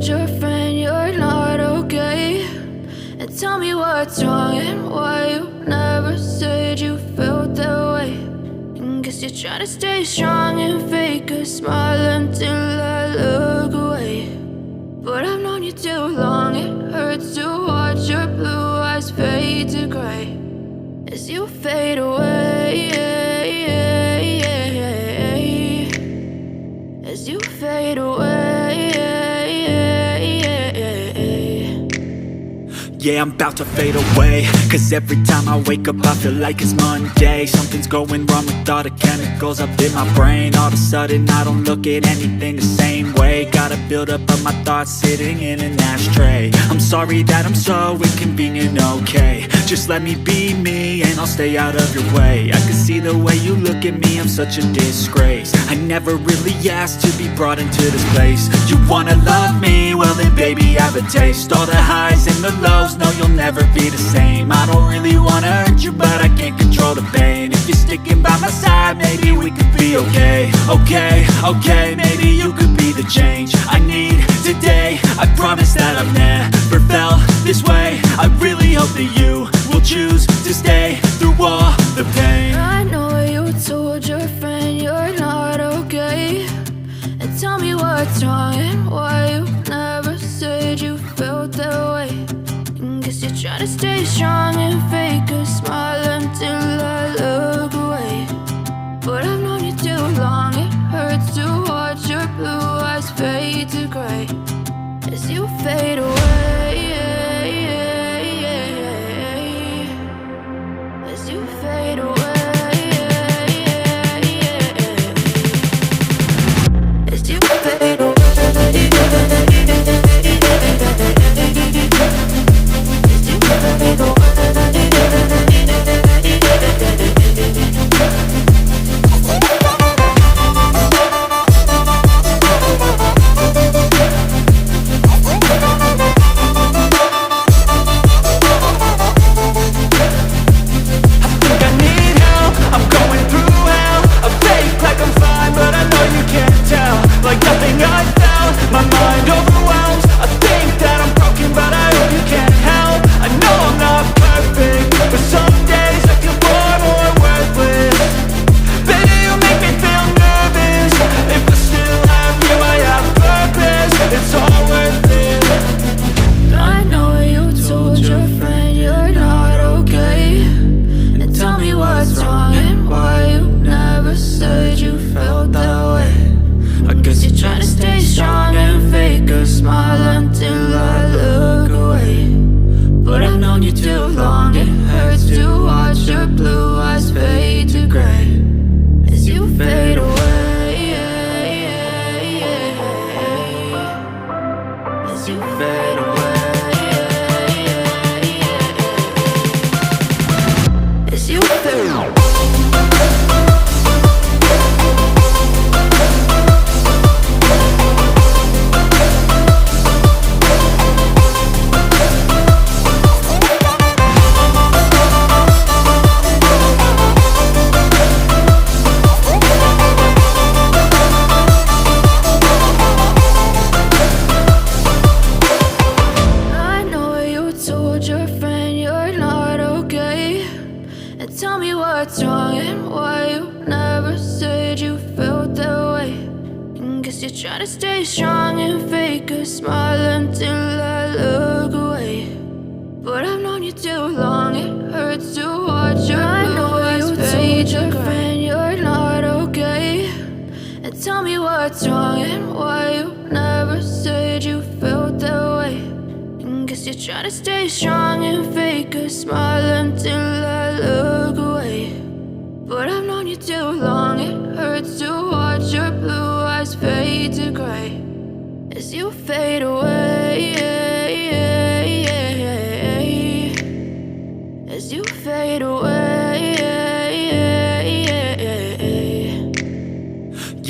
told your friend you're not okay? And tell me what's wrong and why you never said you felt that way. And guess you're trying to stay strong and fake a smile until I look away. But I've known you too long, it hurts to watch your blue eyes fade to gray as you fade away, as you fade away. Yeah, I'm about to fade away, cause every time I wake up I feel like it's Monday. Something's going wrong with all the chemicals up in my brain. All of a sudden I don't look at anything the same way. Got a buildup of my thoughts sitting in an ashtray. I'm sorry that I'm so inconvenient, okay? Just let me be me and I'll stay out of your way. I can see the way you look at me, I'm such a disgrace. I never really asked to be brought into this place. You wanna love me? Well then baby have a taste. All the highs and the lows, no you'll never be the same. I don't really wanna hurt you but I can't control the pain. If you're sticking by my side maybe we could be okay. Okay, maybe you could be the change I need today. I promise that I've never felt this way. I really hope that you will choose to stay through all the pain. I know you told your friend you're not okay. And tell me what's wrong and why you never said you felt that way. And guess you're trying to stay strong and fake a smile until I look away. But I've known you too long, it hurts to watch your blue eyes fade to gray as you fade away, as you fade away, as you fade away.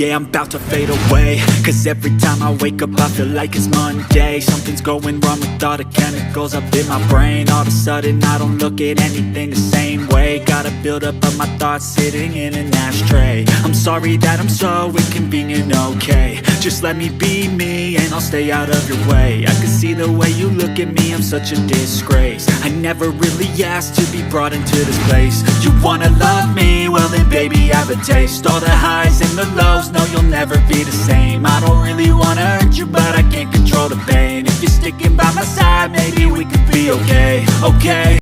yeah, I'm about to fade away. Cause every time I wake up I feel like it's Monday. Something's going wrong with all the chemicals up in my brain. All of a sudden I don't look at anything the same way. Gotta build up of my thoughts sitting in an ashtray. I'm sorry that I'm so inconvenient, okay. Just let me be me and I'll stay out of your way. I can see the way you look at me, I'm such a disgrace. I never really asked to be brought into this place. You wanna love me? Well then baby, have a taste. All the highs and the lows, no you'll never be the same. I don't really wanna hurt you, but I can't control the pain. If you're sticking by my side, maybe we could be okay, okay.